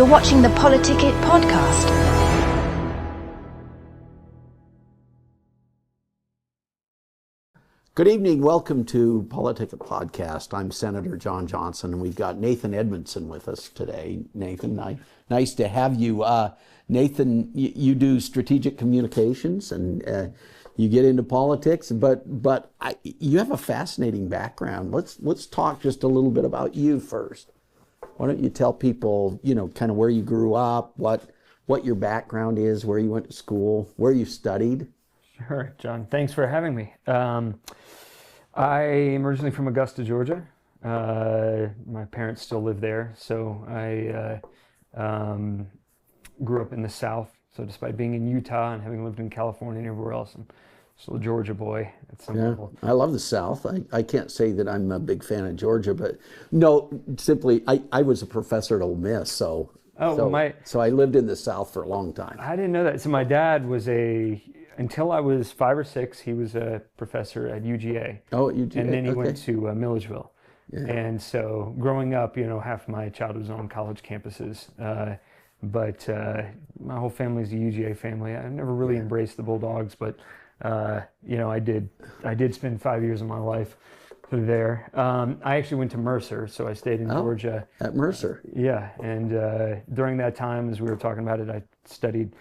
You're watching the PoliticIt podcast. Good evening. Welcome to PoliticIt podcast. I'm Senator John Johnson, and we've got Nathan Edmondson with us today. Nathan, nice to have you. Nathan, you do strategic communications, and you get into politics, but you have a fascinating background. Let's talk just a little bit about you first. Why don't you tell people, kind of where you grew up, what your background is, where you went to school, where you studied? Sure, John. Thanks for having me. I am originally from Augusta, Georgia. My parents still live there, so I grew up in the South. So despite being in Utah and having lived in California and everywhere else, I'm still a Georgia boy at some level. I love the South. I can't say that I'm a big fan of Georgia, but no, simply I was a professor at Ole Miss, so I lived in the South for a long time. I didn't know that. So my dad was until I was 5 or 6, he was a professor at UGA. Oh, at UGA. And then he okay. went to Milledgeville. Yeah. And so growing up, half my childhood was on college campuses. But my whole family's a UGA family. I never really embraced the Bulldogs, but I did spend 5 years of my life through there. I actually went to Mercer, so I stayed in Georgia. At Mercer. Yeah, and during that time, as we were talking about it, I studied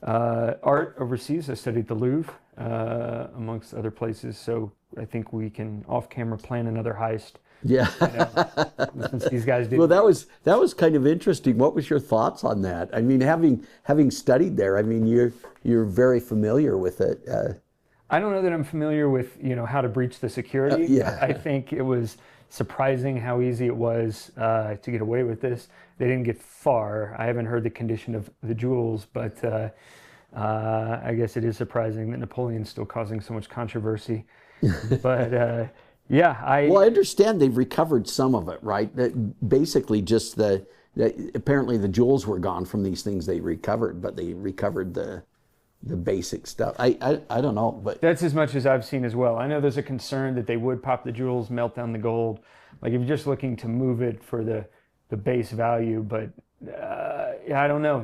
art overseas. I studied the Louvre, amongst other places. So I think we can off-camera plan another heist. Yeah. Since these guys did. Well, that was kind of interesting. What was your thoughts on that? I mean, having studied there, I mean, you're very familiar with it. I don't know that I'm familiar with how to breach the security. Yeah. I think it was surprising how easy it was to get away with this. They didn't get far. I haven't heard the condition of the jewels, but I guess it is surprising that Napoleon's still causing so much controversy. But I understand they've recovered some of it, right? That basically just apparently the jewels were gone from these things they recovered, but they recovered the basic stuff. I don't know, but that's as much as I've seen as well. I know there's a concern that they would pop the jewels, melt down the gold. Like if you're just looking to move it for the base value, but I don't know.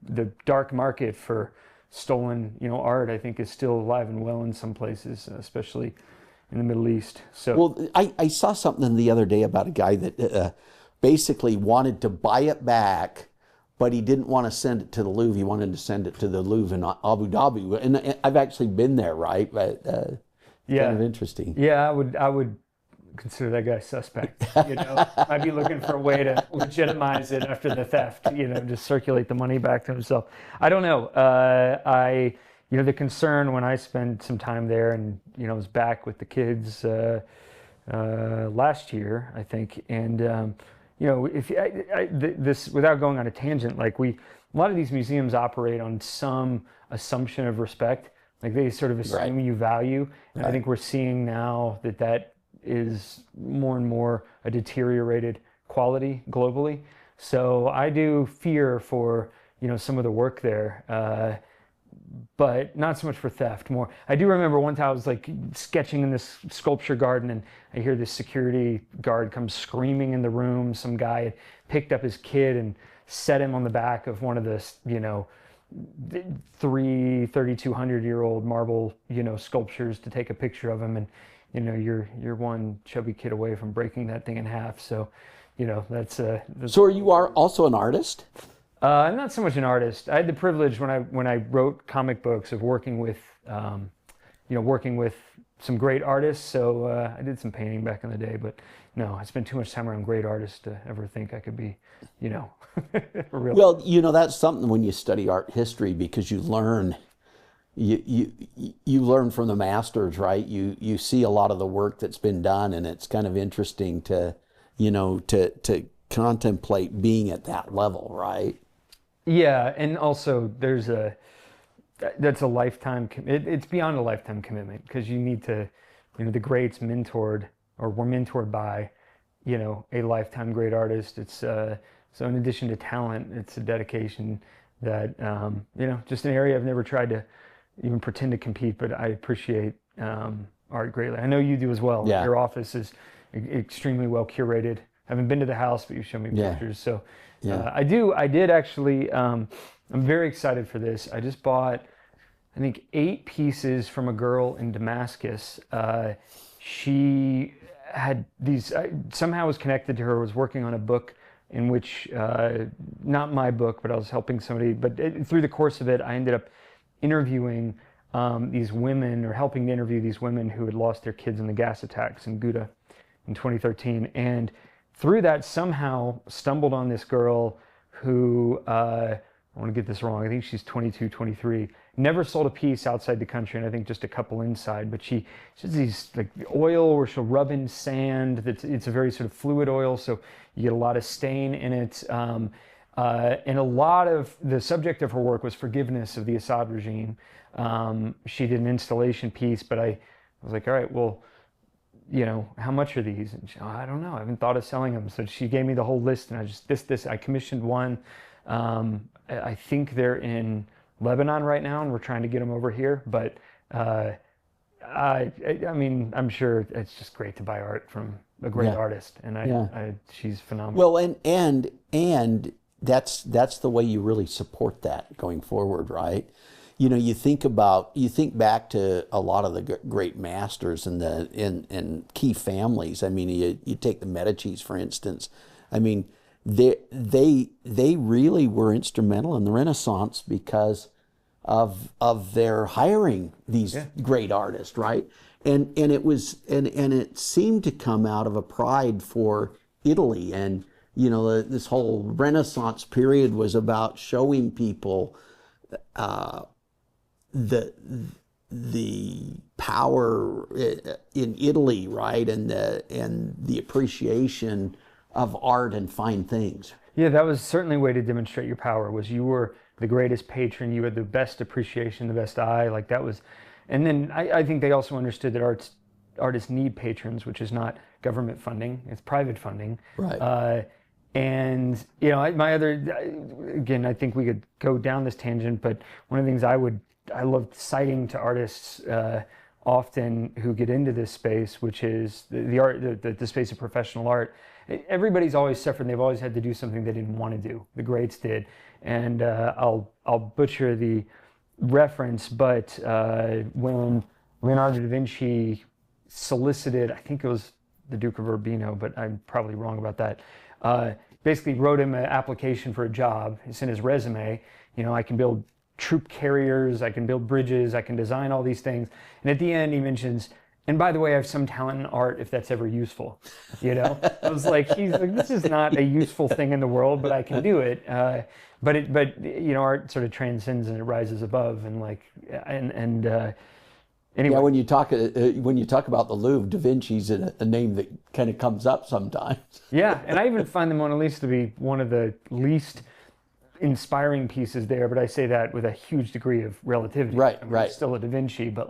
The dark market for stolen art, I think, is still alive and well in some places, especially in the Middle East. So well, I saw something the other day about a guy that basically wanted to buy it back, but he didn't want to send it to the Louvre. He wanted to send it to the Louvre in Abu Dhabi. And I've actually been there, right? But kind of interesting. Yeah, I would consider that guy suspect. I'd be looking for a way to legitimize it after the theft. Just circulate the money back to himself. I don't know. The concern when I spent some time there, and was back with the kids last year, I think, and if this, without going on a tangent, a lot of these museums operate on some assumption of respect, like they sort of assume you value. And I think we're seeing now that is more and more a deteriorated quality globally. So I do fear for some of the work there. But not so much for theft, more. I do remember one time I was sketching in this sculpture garden, and I hear this security guard come screaming in the room. Some guy had picked up his kid and set him on the back of one of the 3,200-year-old marble sculptures to take a picture of him, and you're one chubby kid away from breaking that thing in half. So that's So you are also an artist? I'm not so much an artist. I had the privilege when I wrote comic books of working with some great artists. So I did some painting back in the day, but no, I spent too much time around great artists to ever think I could be, real. Well, that's something when you study art history, because you learn from the masters, right? You see a lot of the work that's been done, and it's kind of interesting to contemplate being at that level, right? Yeah, and also that's a lifetime. It's beyond a lifetime commitment, because you need to, the greats mentored or were mentored by, a lifetime great artist. It's so in addition to talent, it's a dedication that just an area I've never tried to even pretend to compete, but I appreciate art greatly. I know you do as well. Yeah. Your office is extremely well curated. I haven't been to the house, but you showed me pictures. So I did actually. I'm very excited for this. I just bought, I think, 8 pieces from a girl in Damascus. She had these, somehow was connected to her, was working on a book in which, not my book, but I was helping somebody. But through the course of it, I ended up interviewing these women, or helping to interview these women who had lost their kids in the gas attacks in Ghouta in 2013. And through that, somehow stumbled on this girl who, I want to get this wrong, I think she's 22, 23, never sold a piece outside the country, and I think just a couple inside, but she has these like oil where she'll rub in sand. It's a very sort of fluid oil, so you get a lot of stain in it. And a lot of the subject of her work was forgiveness of the Assad regime. She did an installation piece, but I was like, all right, well, how much are these? And she, oh, I don't know, I haven't thought of selling them. So she gave me the whole list, and I just, I commissioned one. I think they're in Lebanon right now, and we're trying to get them over here. But I mean, I'm sure it's just great to buy art from a great artist, and she's phenomenal. Well, and that's the way you really support that going forward, right? You think back to a lot of the great masters in key families. I mean, you take the Medicis, for instance. I mean, they really were instrumental in the Renaissance because of their hiring these great artists, right? And it seemed to come out of a pride for Italy, and this whole Renaissance period was about showing people the power in Italy, right, and the appreciation of art and fine things. Yeah, that was certainly a way to demonstrate your power. Was you were the greatest patron, you had the best appreciation, the best eye. Like that was, and then I think they also understood that artists need patrons, which is not government funding; it's private funding. Right. And my other, again, I think we could go down this tangent, but one of the things I love citing to artists often who get into this space, which is the space of professional art. Everybody's always suffered, and they've always had to do something they didn't want to do. The greats did, and I'll butcher the reference, but when Leonardo da Vinci solicited, I think it was the Duke of Urbino, but I'm probably wrong about that. Basically wrote him an application for a job. It's in his resume. I can build troop carriers, I can build bridges, I can design all these things. And at the end he mentions, and by the way, I have some talent in art if that's ever useful. I was like, he's like, this is not a useful thing in the world, but I can do it. But art sort of transcends and it rises above, and anyway. Yeah, when you talk about the Louvre, Da Vinci's a name that kind of comes up sometimes. Yeah, and I even find the Mona Lisa to be one of the least inspiring pieces there, but I say that with a huge degree of relativity. Right. It's still a Da Vinci, but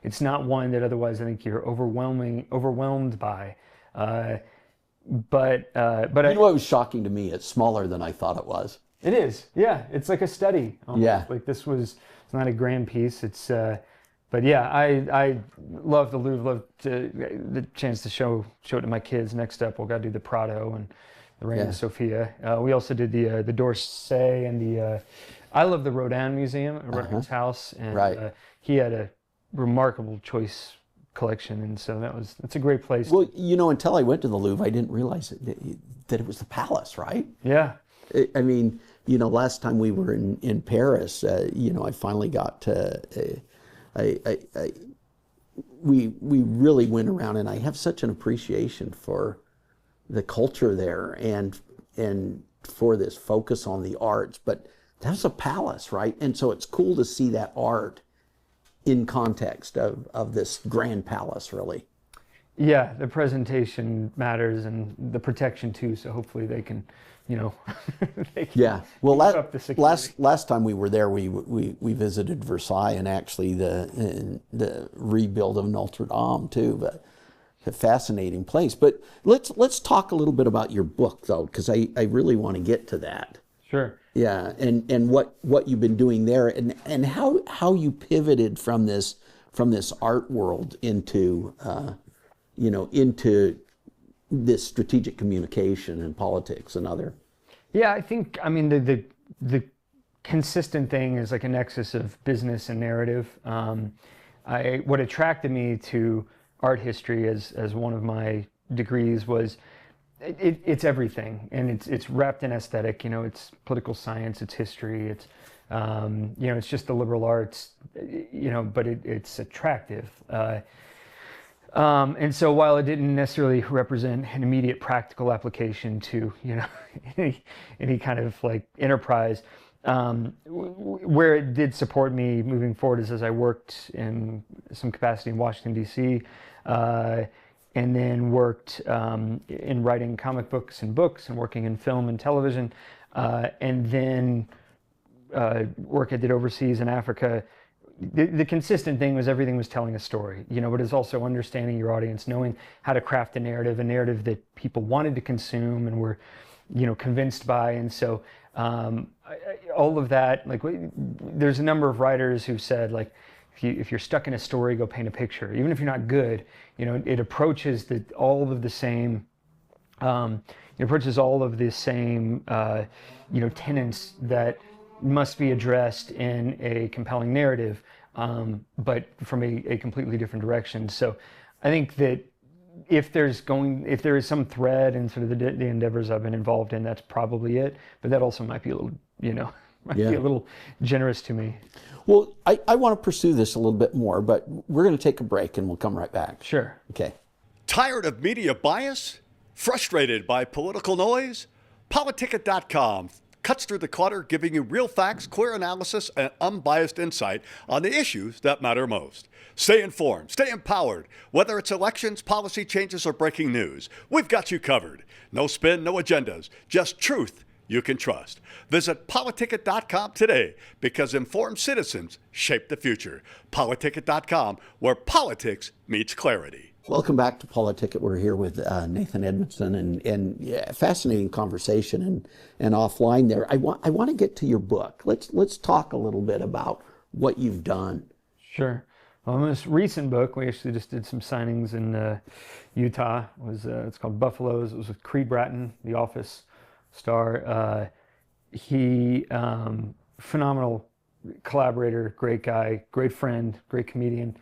it's not one that otherwise I think you're overwhelmed by. But what was shocking to me? It's smaller than I thought it was. It is. Yeah, it's like a study. Almost. Yeah. Like it's not a grand piece. It's. But yeah, I love the Louvre. Love the chance to show it to my kids. Next up, we'll got to do the Prado and the Reina Sofia. We also did the d'Orsay and I love the Rodin Museum at Rodin's house, and he had a remarkable choice collection, and so that's a great place. Well, until I went to the Louvre, I didn't realize that it was the palace, right? Yeah. I mean, last time we were in Paris, I finally got to. We really went around, and I have such an appreciation for the culture there and for this focus on the arts. But that's a palace, right? And so it's cool to see that art in context of this grand palace, really. Yeah, the presentation matters, and the protection too. So hopefully they can, they can Well, up the security. last time we were there, we visited Versailles, and actually the rebuild of Notre Dame too. But a fascinating place. But let's talk a little bit about your book, though, because I really want to get to that. Sure. Yeah, and what you've been doing there, and how you pivoted from this art world into into this strategic communication and politics and other Yeah, I think, I mean, the consistent thing is like a nexus of business and narrative. What attracted me to art history as one of my degrees was it's everything, and it's wrapped in aesthetic. It's political science, it's history, it's it's just the liberal arts, but it's attractive. And so while it didn't necessarily represent an immediate practical application to any kind of like enterprise, where it did support me moving forward is as I worked in some capacity in Washington, D.C., and then worked in writing comic books and books and working in film and television, and then work I did overseas in Africa. The consistent thing was everything was telling a story, but it's also understanding your audience, knowing how to craft a narrative that people wanted to consume and were, convinced by. And so all of that, like, there's a number of writers who said, like, if you're stuck in a story, go paint a picture. Even if you're not good, it approaches all of the same tenets that must be addressed in a compelling narrative, but from a completely different direction. So I think that if there is some thread in sort of the endeavors I've been involved in, that's probably it. But that also might be a little, be a little generous to me. Well, I want to pursue this a little bit more, but we're going to take a break and we'll come right back. Sure. Okay. Tired of media bias? Frustrated by political noise? PoliticIt.com cuts through the clutter, giving you real facts, clear analysis, and unbiased insight on the issues that matter most. Stay informed, stay empowered. Whether it's elections, policy changes, or breaking news, we've got you covered. No spin, no agendas, just truth you can trust. Visit PoliticIt.com today, because informed citizens shape the future. PoliticIt.com, where politics meets clarity. Welcome back to PoliticIt. We're here with Nathan Edmondson, and fascinating conversation and offline there. I want to get to your book. Let's talk a little bit about what you've done. Sure. Well, in this recent book, we actually just did some signings in Utah. It's called Buffaloes. It was with Creed Bratton, The Office star. He phenomenal collaborator, great guy, great friend, great comedian.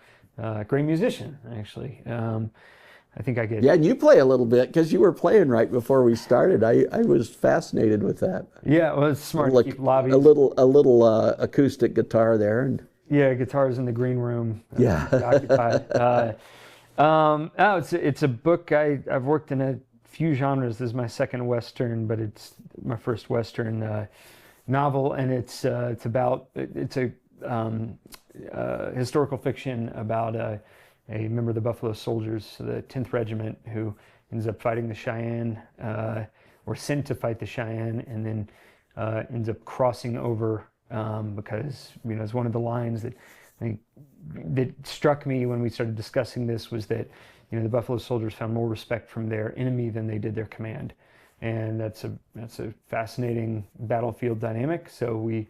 Great musician, actually. I think I get. Yeah, and you play a little bit because you were playing right before we started. I was fascinated with that. Yeah, well, it's smart to keep lobbies. A little acoustic guitar there, and yeah, guitars in the green room. Yeah, occupied. It's a book. I've worked in a few genres. This is my second Western, but it's my first Western novel, and it's a historical fiction about a member of the Buffalo Soldiers, the 10th Regiment, who ends up fighting the Cheyenne, or sent to fight the Cheyenne, and then ends up crossing over because it's one of the lines that struck me when we started discussing this was that the Buffalo Soldiers found more respect from their enemy than they did their command, and that's a fascinating battlefield dynamic. So we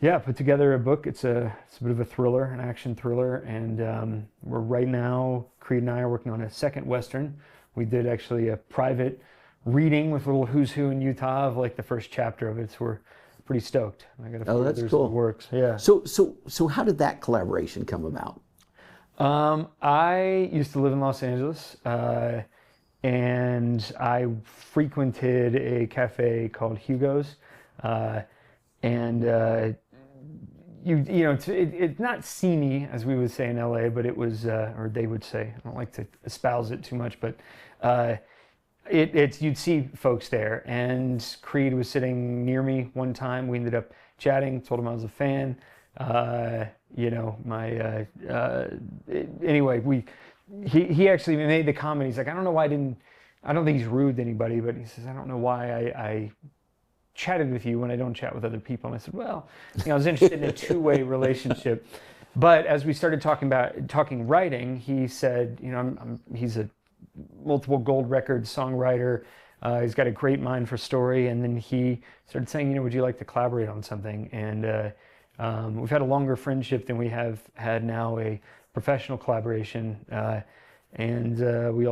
put together a book. It's a bit of a thriller, an action thriller, and we're right now, Creed and I are working on a second Western. We did actually a private reading with a little who's who in Utah of like the first chapter of it, so we're pretty stoked. I got a few that's others cool. in the works. Yeah. So how did that collaboration come about? I used to live in Los Angeles, and I frequented a cafe called Hugo's, and it's not sceney, as we would say in LA, but it was, or they would say. I don't like to espouse it too much, but you'd see folks there. And Creed was sitting near me one time. We ended up chatting. Told him I was a fan. Anyway, he actually made the comment. He's like, I don't know why I don't think he's rude to anybody, but he says, I don't know why I chatted with you when I don't chat with other people. And I said, well, I was interested in a two-way relationship. But as we started talking writing, he said, he's a multiple gold record songwriter. He's got a great mind for story. And then he started saying, would you like to collaborate on something? And we've had a longer friendship than we have had now a professional collaboration. And we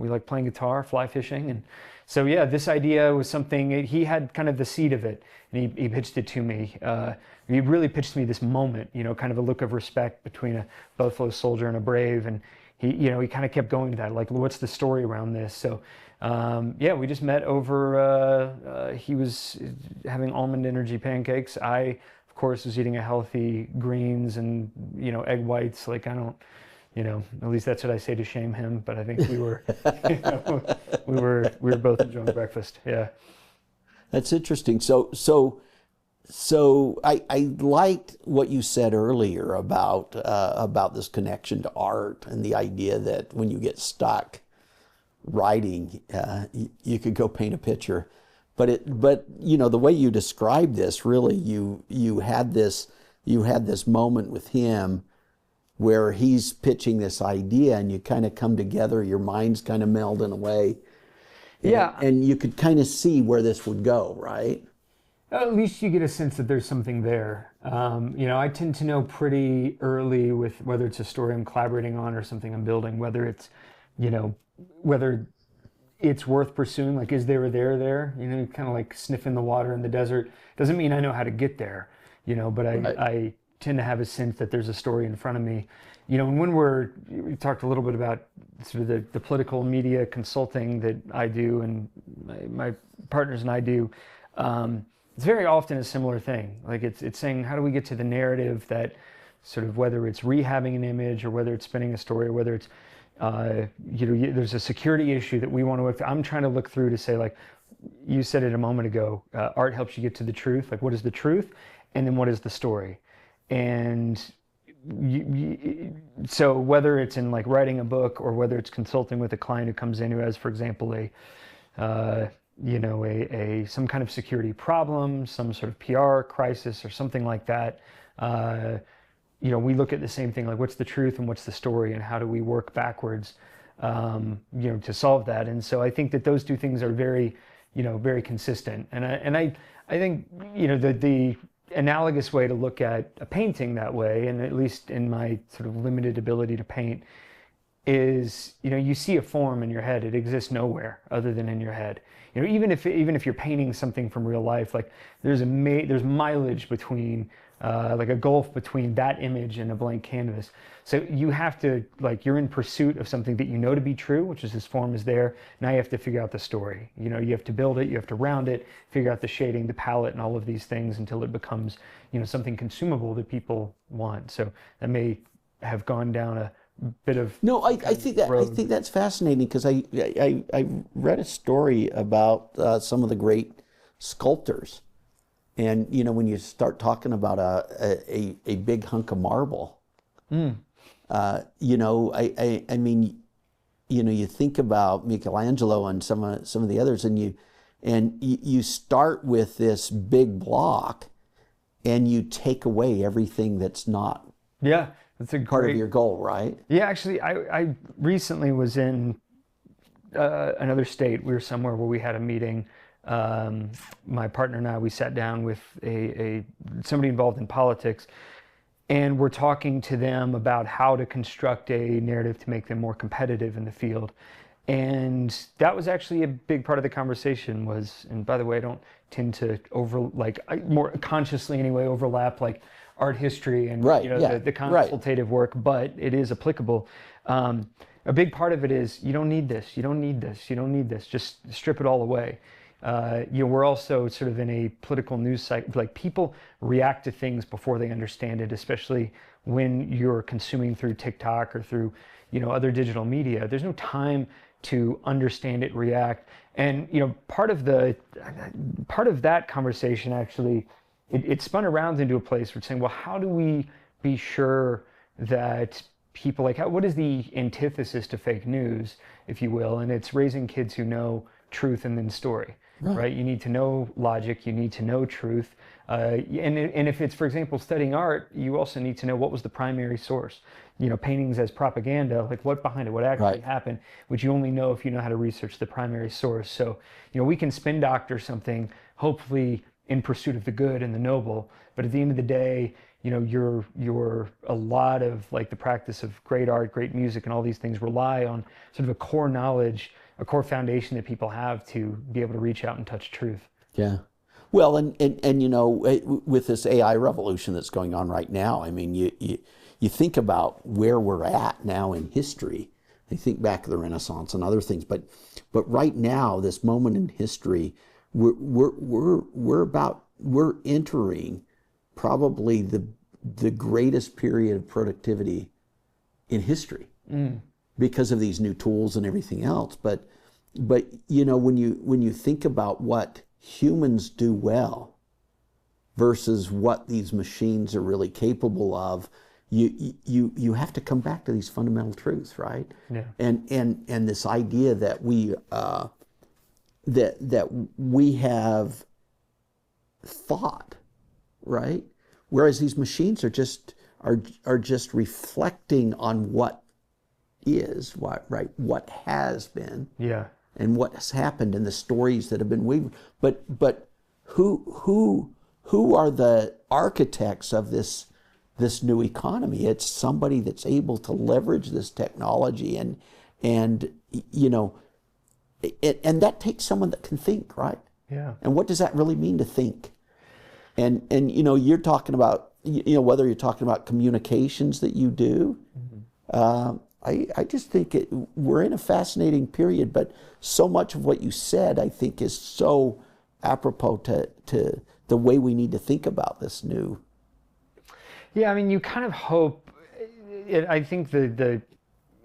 like playing guitar, fly fishing. And so, yeah, this idea was something, he had kind of the seed of it, and he pitched it to me. He really pitched to me this moment, kind of a look of respect between a Buffalo soldier and a brave. And he kind of kept going to that, like, what's the story around this? So, we just met over, he was having almond energy pancakes. I, of course, was eating a healthy greens and, egg whites. Like, I don't, at least that's what I say to shame him. But I think we were, we were both enjoying breakfast. Yeah. That's interesting. So I liked what you said earlier about this connection to art and the idea that when you get stuck writing, you could go paint a picture. But the way you described this, really, you had this moment with him where he's pitching this idea, and you kind of come together, your minds kind of meld in a way. And you could kind of see where this would go, right? At least you get a sense that there's something there. I tend to know pretty early with whether it's a story I'm collaborating on or something I'm building, whether it's worth pursuing, like, is there a there? Kind of like sniffing the water in the desert. Doesn't mean I know how to get there, but I tend to have a sense that there's a story in front of me. And when we talked a little bit about sort of the political media consulting that I do and my partners and I do, it's very often a similar thing. Like, it's saying, how do we get to the narrative that sort of, whether it's rehabbing an image or whether it's spinning a story or whether it's, there's a security issue that we want to look through. I'm trying to look through to say, like, you said it a moment ago, art helps you get to the truth. Like, what is the truth? And then what is the story? And so whether it's in, like, writing a book or whether it's consulting with a client who comes in who has, for example, some kind of security problem, some sort of PR crisis or something like that, we look at the same thing, like, what's the truth and what's the story, and how do we work backwards, to solve that. And so I think that those two things are very, very consistent. And I think, the analogous way to look at a painting that way, and at least in my sort of limited ability to paint, is, you see a form in your head. It exists nowhere other than in your head. Even if you're painting something from real life, like, there's mileage between, like a gulf between that image and a blank canvas. So you have to, like, you're in pursuit of something that you know to be true, which is this form is there. Now you have to figure out the story. You have to build it, you have to round it, figure out the shading, the palette, and all of these things until it becomes, something consumable that people want. So that may have gone down a bit of I think that's fascinating, because I read a story about some of the great sculptors, and when you start talking about a big hunk of marble, I mean, you think about Michelangelo and some of the others, and you start with this big block, and you take away everything that's not. Yeah. That's a part of your goal, right? Yeah, actually, I recently was in another state. We were somewhere where we had a meeting. My partner and I, we sat down with somebody involved in politics, and we're talking to them about how to construct a narrative to make them more competitive in the field. And that was actually a big part of the conversation was, and by the way, I don't tend to more consciously anyway, overlap, like, art history and the consultative work, but it is applicable. A big part of it is, you don't need this, you don't need this, you don't need this, just strip it all away. We're also sort of in a political news cycle, like, people react to things before they understand it, especially when you're consuming through TikTok or through, other digital media. There's no time to understand it, react. And, part of that conversation, actually, it spun around into a place where it's saying, well, how do we be sure that people, like, what is the antithesis to fake news, if you will? And it's raising kids who know truth and then story, right? You need to know logic, you need to know truth. And if it's, for example, studying art, you also need to know what was the primary source. Paintings as propaganda, like, what behind it, what actually happened, which you only know if you know how to research the primary source. So, we can spin doctor something, hopefully in pursuit of the good and the noble, but at the end of the day, you're a lot of like the practice of great art, great music, and all these things rely on sort of a core knowledge, a core foundation that people have to be able to reach out and touch truth. Yeah. Well, and with this AI revolution that's going on right now, I mean, you think about where we're at now in history. I think back to the Renaissance and other things, but right now, this moment in history, we're entering probably the greatest period of productivity in history because of these new tools and everything else. But when you think about what humans do well versus what these machines are really capable of, you have to come back to these fundamental truths, right? Yeah. And this idea that we have thought, right? Whereas these machines are just reflecting on what has been. Yeah. And what has happened and the stories that have been weaved. But who are the architects of this new economy? It's somebody that's able to leverage this technology and that takes someone that can think, right? Yeah. And what does that really mean to think? And you're talking about whether you're talking about communications that you do. I just think we're in a fascinating period, but so much of what you said, I think, is so apropos to the way we need to think about this new. Yeah, I mean, you kind of hope. I think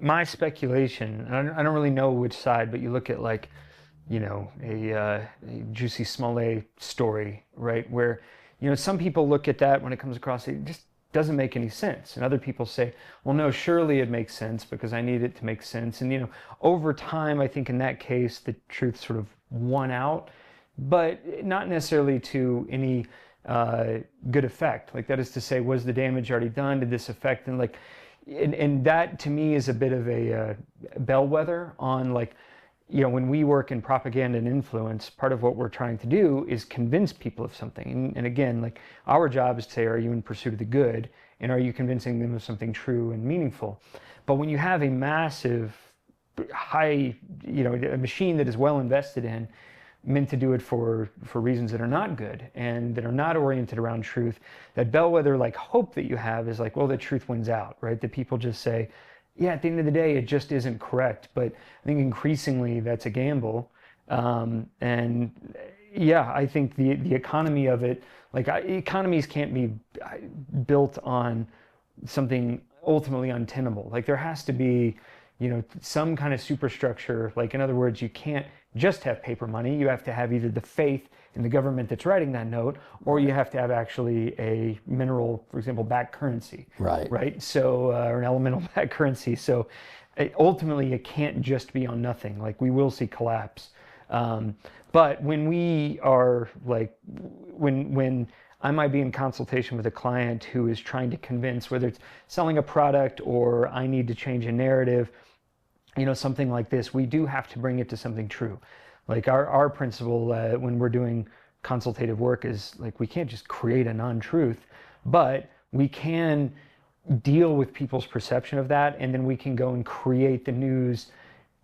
my speculation, and I don't really know which side, but you look at like, a Juicy Smollett story, right, where some people look at that when it comes across, it just doesn't make any sense. And other people say, well, no, surely it makes sense because I need it to make sense. And, over time, I think in that case, the truth sort of won out, but not necessarily to any good effect. Like, that is to say, was the damage already done? Did this affect? And that to me is a bit of a bellwether on like, when we work in propaganda and influence, part of what we're trying to do is convince people of something. And again, like our job is to say, are you in pursuit of the good? And are you convincing them of something true and meaningful? But when you have a massive, high, a machine that is well invested in, meant to do it for reasons that are not good and that are not oriented around truth, that bellwether like hope that you have is like, well, the truth wins out, right? That people just say, yeah, at the end of the day, it just isn't correct. But I think increasingly that's a gamble. And yeah, I think the economy of it, like economies can't be built on something ultimately untenable. Like there has to be, some kind of superstructure. Like in other words, you can't just have paper money. You have to have either the faith in the government that's writing that note, or you have to have actually a mineral, for example, backed currency. Right. So, or an elemental backed currency. So ultimately it can't just be on nothing. Like we will see collapse. But when we are like, when I might be in consultation with a client who is trying to convince, whether it's selling a product or I need to change a narrative, something like this, we do have to bring it to something true. Like our principle when we're doing consultative work is like, we can't just create a non-truth, but we can deal with people's perception of that, and then we can go and create the news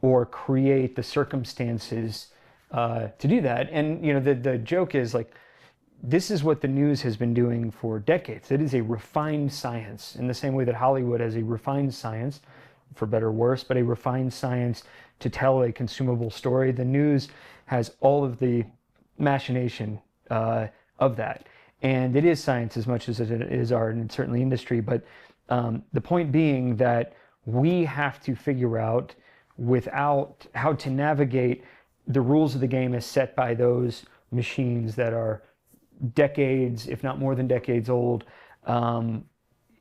or create the circumstances to do that. And the joke is like, this is what the news has been doing for decades. It is a refined science in the same way that Hollywood has a refined science, for better or worse, but a refined science to tell a consumable story. The news has all of the machination of that. And it is science as much as it is art, and certainly industry. But the point being that we have to figure out without how to navigate the rules of the game as set by those machines that are decades, if not more than decades old,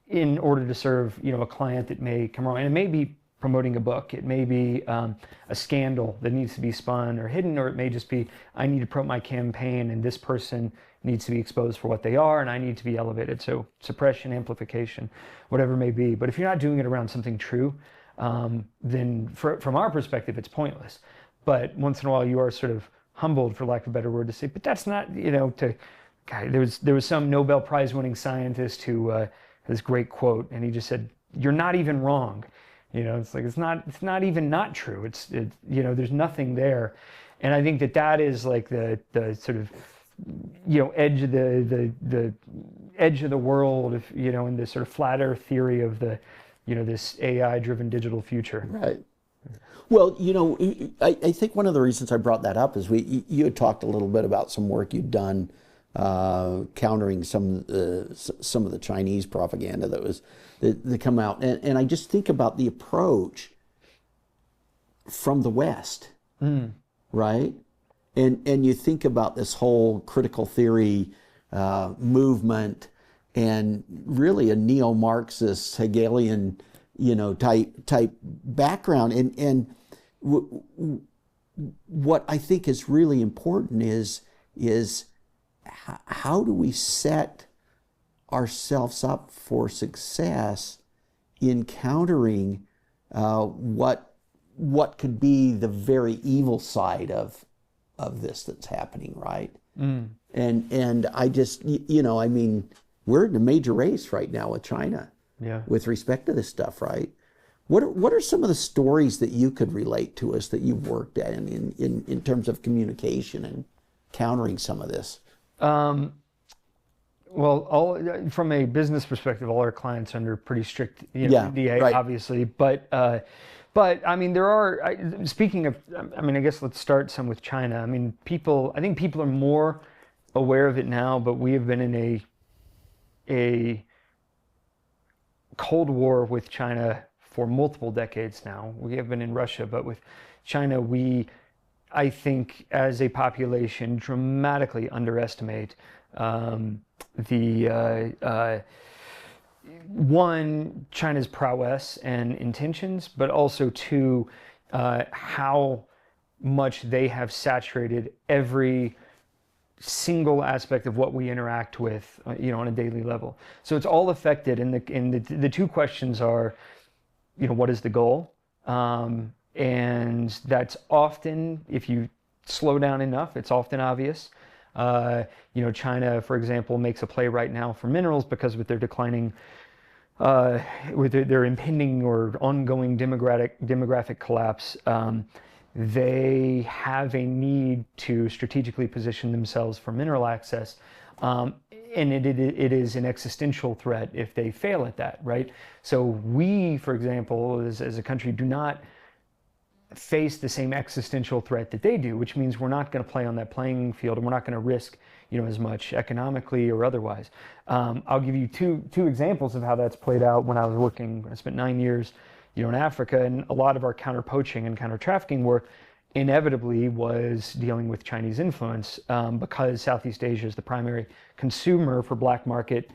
in order to serve, a client that may come around. And it may be promoting a book. It may be a scandal that needs to be spun or hidden, or it may just be, I need to promote my campaign and this person needs to be exposed for what they are and I need to be elevated. So suppression, amplification, whatever it may be. But if you're not doing it around something true, then from our perspective, it's pointless. But once in a while you are sort of humbled, for lack of a better word, to say, but that's not, to God, there was some Nobel Prize winning scientist who had this great quote, and he just said, "You're not even wrong." It's like it's not even not true. It's there's nothing there, and I think that is like the sort of edge of the edge of the world, in this sort of flat Earth theory of the this AI driven digital future. Right. Well, I think one of the reasons I brought that up is you had talked a little bit about some work you'd done countering some of the Chinese propaganda that come out, and I just think about the approach from the West, right? And you think about this whole critical theory movement, and really a neo-Marxist Hegelian type background, and what I think is really important is how do we set ourselves up for success in countering what could be the very evil side of this that's happening, right? And I just I mean, we're in a major race right now with China. Yeah. With respect to this stuff, right? What are some of the stories that you could relate to us that you've worked at in terms of communication and countering some of this? Well, from a business perspective, all our clients are under pretty strict NDA, right. obviously. But I mean, there are. Speaking of, I mean, I guess let's start some with China. I mean, I think people are more aware of it now, but we have been in a Cold War with China for multiple decades now. We have been in Russia, but with China, I think, as a population, dramatically underestimate one, China's prowess and intentions, but also two, how much they have saturated every single aspect of what we interact with, on a daily level. So it's all affected, and the two questions are, what is the goal? And that's often, if you slow down enough, it's often obvious. China, for example, makes a play right now for minerals because with their declining, with their impending or ongoing demographic collapse, they have a need to strategically position themselves for mineral access. And it is an existential threat if they fail at that, right? So we, for example, as a country, do not face the same existential threat that they do, which means we're not going to play on that playing field, and we're not going to risk, as much economically or otherwise. I'll give you two examples of how that's played out. When I spent 9 years, in Africa, and a lot of our counter poaching and counter trafficking work inevitably was dealing with Chinese influence, because Southeast Asia is the primary consumer for black market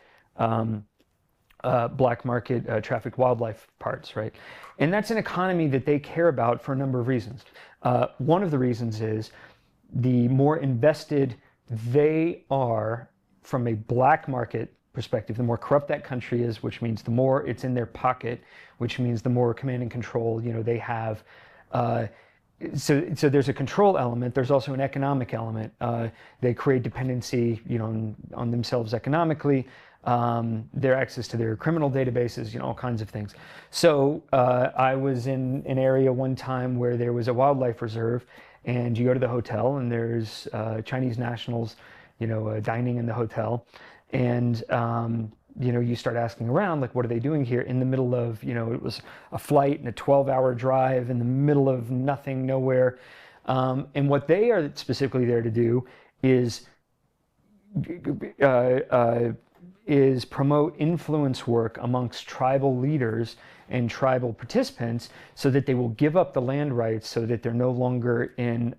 trafficked wildlife parts, right? And that's an economy that they care about for a number of reasons. One of the reasons is the more invested they are from a black market perspective, the more corrupt that country is, which means the more it's in their pocket, which means the more command and control, they have. So there's a control element. There's also an economic element. They create dependency, on themselves economically. Their access to their criminal databases, all kinds of things. So I was in an area one time where there was a wildlife reserve, and you go to the hotel, and there's Chinese nationals, dining in the hotel, and you start asking around, like, what are they doing here in the middle of, it was a flight and a 12-hour drive in the middle of nothing, nowhere. And what they are specifically there to do is promote influence work amongst tribal leaders and tribal participants, so that they will give up the land rights, so that they're no longer in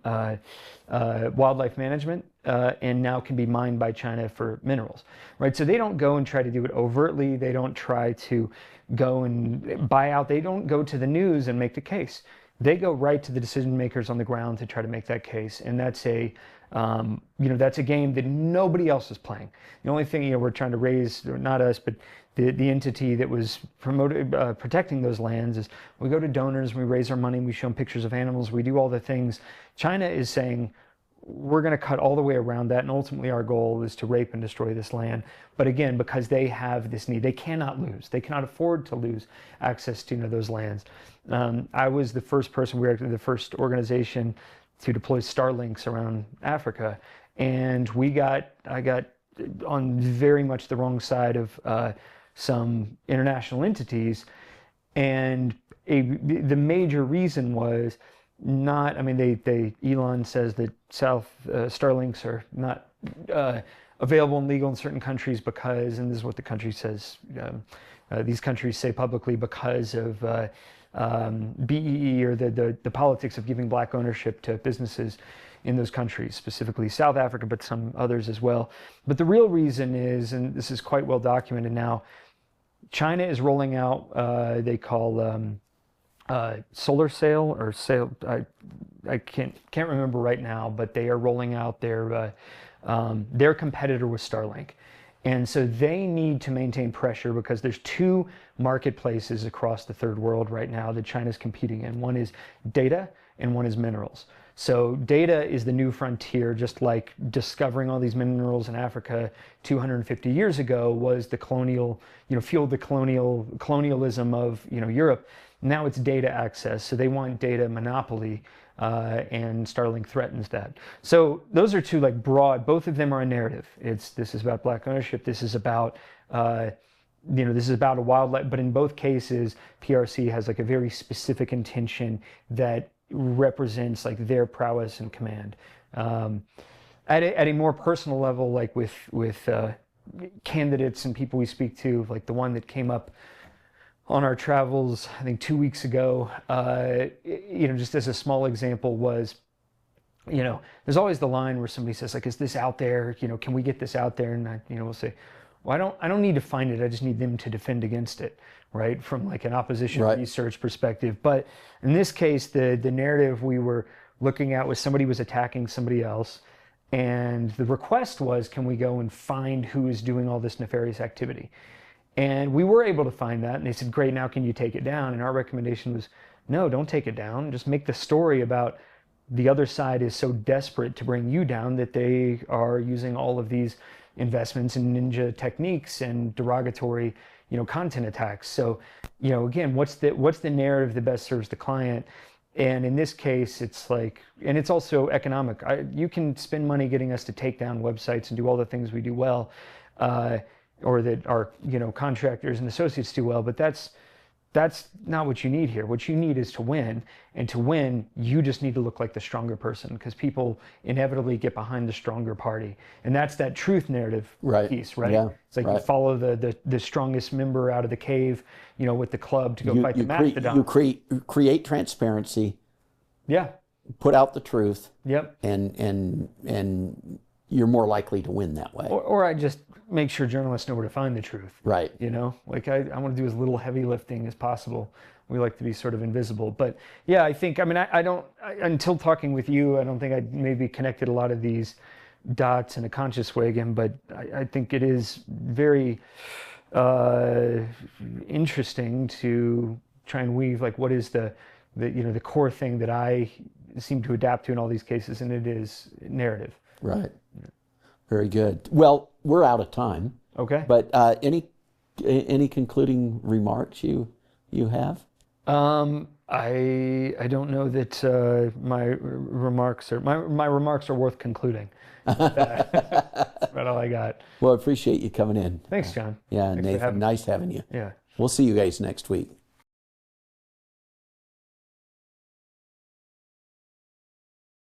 wildlife management, and now can be mined by China for minerals, right? So they don't go and try to do it overtly. They don't try to go and buy out. They don't go to the news and make the case. They go right to the decision makers on the ground to try to make that case, and that's that's a game that nobody else is playing. The only thing we're trying to raise, not us, but the entity that was protecting those lands, is we go to donors, we raise our money, we show them pictures of animals, we do all the things. China is saying, we're going to cut all the way around that, and ultimately our goal is to rape and destroy this land. But again, because they have this need, they cannot lose. They cannot afford to lose access to those lands. I was the first person, we were the first organization to deploy Starlinks around Africa, and I got on very much the wrong side of some international entities, and the major reason was not, Elon says that Starlinks are not available and legal in certain countries because, and this is what the country says, these countries say publicly, because of BEE, or the politics of giving black ownership to businesses in those countries, specifically South Africa, but some others as well. But the real reason is, and this is quite well documented now, China is rolling out, they call solar sail or sail. I can't remember right now, but they are rolling out their competitor with Starlink, and so they need to maintain pressure because there's two marketplaces across the third world right now that China's competing in. One is data, and one is minerals. So data is the new frontier, just like discovering all these minerals in Africa 250 years ago was the colonial, fueled the colonialism of Europe. Now it's data access, so they want data monopoly, and Starlink threatens that. So those are two broad. Both of them are a narrative. This is about black ownership. This is about this is about a wildlife. But in both cases, PRC has a very specific intention that represents their prowess and command. At a more personal level, with candidates and people we speak to, the one that came up on our travels, I think 2 weeks ago, just as a small example was, there's always the line where somebody says, is this out there? Can we get this out there? And we'll say, well, I don't need to find it. I just need them to defend against it, right? From an opposition research perspective. But in this case, the narrative we were looking at was somebody was attacking somebody else. And the request was, can we go and find who is doing all this nefarious activity? And we were able to find that, and they said, great, now can you take it down? And our recommendation was, no, don't take it down. Just make the story about the other side is so desperate to bring you down that they are using all of these investments in ninja techniques and derogatory, content attacks. So, again, what's the narrative that best serves the client? And in this case, it's and it's also economic. You can spend money getting us to take down websites and do all the things we do well, or that our contractors and associates do well, but that's not what you need here. What you need is to win, and to win, you just need to look like the stronger person, because people inevitably get behind the stronger party, and that's that truth narrative piece, right? Yeah, it's you follow the strongest member out of the cave, with the club to go fight the mastodon. You create transparency. Yeah. Put out the truth. Yep. And you're more likely to win that way. Or I just make sure journalists know where to find the truth. Right. I want to do as little heavy lifting as possible. We like to be sort of invisible. But yeah, I think, until talking with you, I don't think I maybe connected a lot of these dots in a conscious way again, but I think it is very interesting to try and weave, what is the core thing that I seem to adapt to in all these cases, and it is narrative. Right. Very good. Well, we're out of time. Okay. But any concluding remarks you have? I don't know that my remarks are worth concluding. That's about all I got. Well, I appreciate you coming in. Thanks, John. Yeah, Thanks Nathan, nice having you. Yeah. We'll see you guys next week.